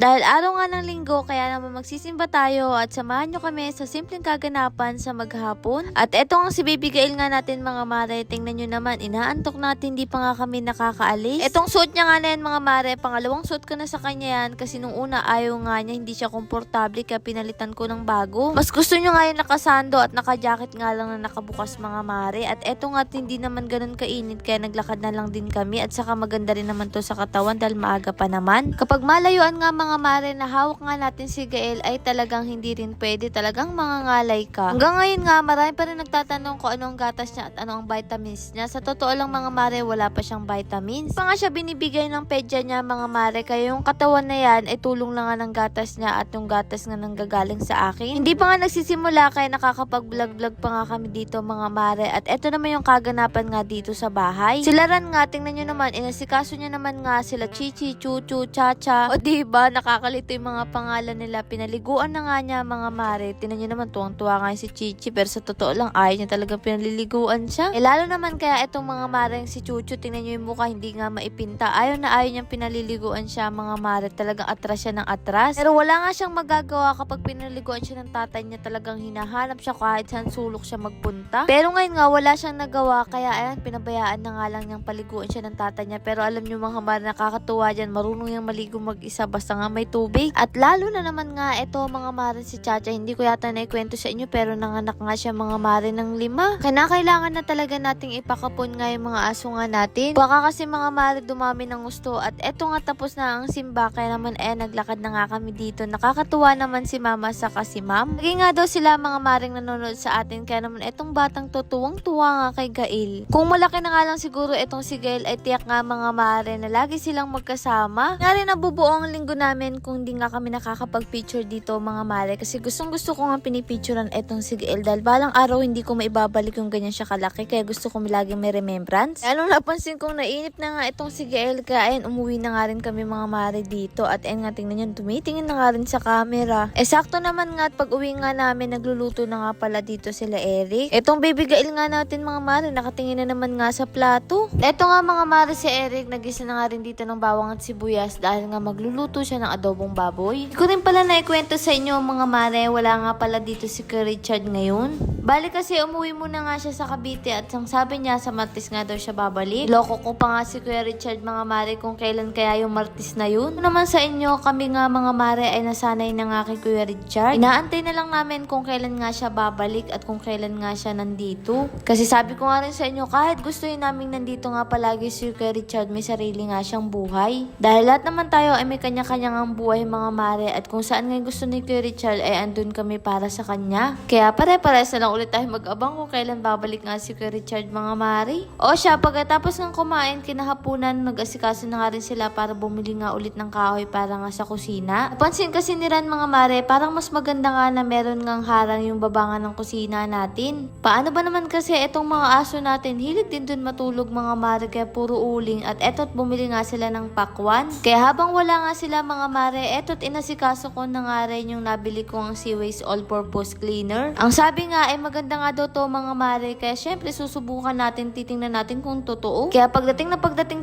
Dahil araw nga ng linggo, kaya naman magsisimba tayo at samahan nyo kami sa simpleng kaganapan sa maghapon. At eto nga si Baby Gail nga natin mga mare, tingnan nyo naman, inaantok natin, di pa nga kami nakakaalis. Etong suot niya nga na yan mga mare, pangalawang suot ko na sa kanya yan kasi nung una ayaw nga niya, hindi siya komportable kaya pinalitan ko ng bago. Mas gusto nyo nga yung nakasando at naka-jacket nga lang na nakabukas mga mare. At eto nga hindi naman ganun kainit kaya naglakad na lang din kami at saka maganda rin naman to sa katawan dahil maaga pa naman. Kapag malayuan nga mga mare na hawak nga natin si Gael ay talagang hindi rin pwede, talagang mangangalay ka. Hanggang ngayon nga marami pa rin nagtatanong kung ano ang gatas niya at ano ang vitamins niya. Sa totoo lang mga mare, wala pa siyang vitamins. Pa nga siya binibigay ng pedya niya mga mare, kaya yung katawan na yan ay tulong lang nga ng gatas niya at yung gatas nga nanggagaling sa akin. Hindi pa nga nagsisimula kaya nakakapag-vlog-vlog pa nga kami dito mga mare. At eto naman yung kaganapan nga dito sa bahay. Sila ran nga, tingnan nyo naman, inasikaso niya naman nga sila Chichi, Chuchu, Chacha. O diba, nakakalito yung mga pangalan nila. Pinaliguan na nga niya mga mare. Tingnan nyo naman, tuwang-tuwa nga si Chichi. Pero sa totoo lang, ayaw niya talaga pinaliliguan siya. Lalo naman kaya itong mga mare si Chuchu, tingnan nyo yung mukha, hindi nga maipinta. Ayaw niyang pinaliliguan siya mga mare. Talagang atras siya ng atras. Pero wala nga siyang magagawa kapag pinaliguan siya ng tatay niya. Talagang hinahanap siya kahit saan sulok siya magpunta. Pero ngayon nga, wala siyang nagawa. Kaya ayan, pinabayaan na nga lang niyang paliguan siya ng tatay niya. Pero alam niyo mga mare, nakakatuwa dyan. Marunong yung maligo mag-isa basta nga may tubig. At lalo na naman nga, ito mga mare si Chacha. Hindi ko yata naikwento sa inyo pero nanganak nga siya mga mare ng 5. Kailangan na talaga nating ipakapon nga yung mga aso nga natin. Baka kasi mga mare dumami ng gusto. At eto nga tapos na ang simba. Kaya naman naglakad na nga kami dito. Nakakatuwa naman si mama saka si ma'am. Lagi nga daw sila mga maring nanonood sa atin. Kaya naman etong batang to tuwang-tuwa nga kay Gail. Kung malaki na nga lang siguro etong si Gail ay tiyak nga mga mare na lagi silang magkasama. Nga rin nabubuo ang linggo namin kung hindi nga kami nakakapag-picture dito mga mare. Kasi gustong gusto ko nga pinipicturean etong si Gail. Dahil balang araw hindi ko maibabalik yung ganyan siya kalaki. Kaya gusto ko laging may remembrance. Kaya nung napansin kong nainip na nga itong si Gail, kaya ayan, umuwi na nga rin kami mga mare dito. At ayan nga, tingnan nyo, tumitingin na nga rin sa camera. Sakto naman nga at pag uwi nga namin, nagluluto na nga pala dito sila Eric. Etong Baby Gail nga natin mga mare, nakatingin na naman nga sa plato. Eto nga mga mare si Eric, nagisa na nga rin dito ng bawang at sibuyas dahil nga magluluto siya ng adobong baboy. Hindi ko rin pala naikwento sa inyo mga mare, wala nga pala dito si Kuya Richard ngayon. Bali kasi umuwi muna nga siya sa Cavite at ang sabi niya sa Martes nga daw siya babalik. Loko ko pa nga si Kuya Richard mga mare kung kailan kaya yung Martes na yun. Kung naman sa inyo, kami nga mga mare ay nasanay na nga kay Kuya Richard. Inaantay na lang namin kung kailan nga siya babalik at kung kailan nga siya nandito. Kasi sabi ko nga rin sa inyo, kahit gusto yun namin nandito nga palagi si Kuya Richard, may sarili nga siyang buhay. Dahil lahat naman tayo ay may kanya-kanyang ang buhay mga mare at kung saan nga gusto ni Kuya Richard ay andun kami para sa kanya. Kaya pare-pares na lang ulit tayo mag-abang kung kailan babalik nga si Kuya Richard mga mare. O siya, pagkatapos ng kumain, kinahapunan, nag-asikaso na nga rin sila para bumili nga ulit ng kahoy para nga sa kusina. Napansin kasi ni Ran mga mare, parang mas maganda nga na meron ngang harang yung babangan ng kusina natin. Paano ba naman kasi itong mga aso natin, hilig din dun matulog mga mare kaya puro uling at eto't bumili nga sila ng pakwan. Kaya habang wala nga sila mga mare, eto't inasikaso ko na nga rin yung nabili kong Seaways All-Purpose Cleaner. Ang sabi nga ay maganda nga daw to mga mare, kaya syempre susubukan natin, titingnan natin kung totoo. Kaya pagdating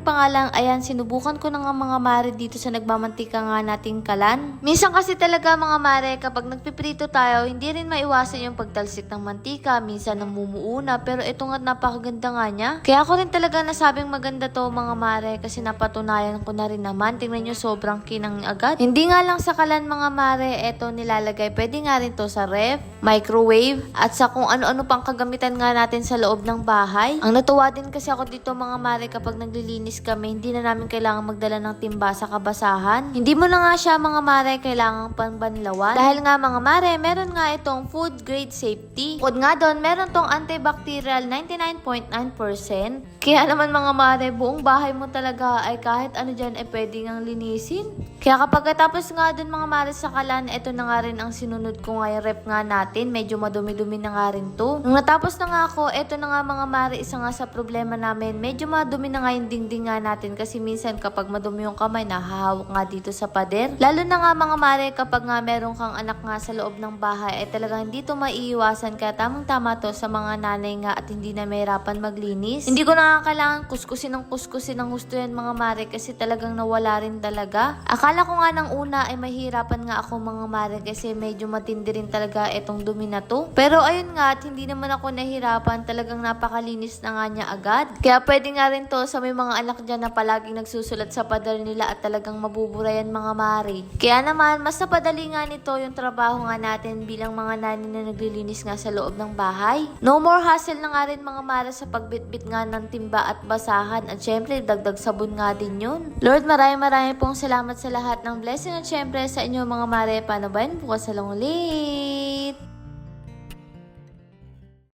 pa nga lang, ayan, sinubukan ko na nga mga mare dito sa nagmamantika nga nating kalan. Minsan kasi talaga mga mare, kapag nagpiprito tayo, hindi rin maiwasan yung pagtalsik ng mantika, minsan namumuuna, pero ito nga napakaganda nga niya. Kaya ako rin talaga nasabing maganda to mga mare kasi napatunayan ko na rin naman. Tingnan nyo, sobrang kinang agad. Hindi nga lang sa kalan mga mare, eto nilalagay. Pwede nga rin to sa ref, microwave, at sa kung ano-ano pang kagamitan nga natin sa loob ng bahay. Ang natuwa din kasi ako dito mga mare, kapag naglilinis kami, hindi na namin kailangan magdala ng timba sa kabasahan. Hindi mo na nga siya mga mare kailangan panbanlawan. Dahil nga mga mare, meron nga itong food grade safety. Bukod nga doon, meron tong antibacterial 99.9%. Kaya naman mga mare, buong bahay mo talaga ay kahit ano dyan ay pwede ngang linisin. Kaya kapag tapos nga doon mga mare sa kalan, ito na nga rin ang sinunod ko nga yung rep nga natin. Medyo madumi-dumi na nga rin to. Nung natapos na nga ako, eto na nga mga mare, isa nga sa problema namin, medyo madumi na nga yung dingding nga natin kasi minsan kapag madumi yung kamay, nahahawak nga dito sa pader. Lalo na nga mga mare, kapag nga meron kang anak nga sa loob ng bahay, ay talagang hindi to maiiwasan, kaya tamang-tama to sa mga nanay nga at hindi na mahirapan maglinis. Hindi ko na nga kailangan kuskusin ng gusto yan mga mare kasi talagang nawala rin talaga. Akala ko nga nang una ay mahirapan nga ako mga mare kasi medyo matindi rin talaga itong dumi na to. Pero ayun nga, at hindi naman ako nahirapan, talagang napakalinis na nga niya agad. Kaya pwede nga rin to sa may mga anak dyan na palaging nagsusulat sa pader nila at talagang mabubura yan mga mare. Kaya naman, mas napadali nga nito yung trabaho nga natin bilang mga nani na naglilinis nga sa loob ng bahay. No more hassle na nga rin mga mare sa pagbitbit nga ng timba at basahan, at syempre dagdag sabon nga din yun. Lord, maraming pong salamat sa lahat ng blessing at syempre sa inyo mga mare. Paano ba yun? Bukas sa long ulit.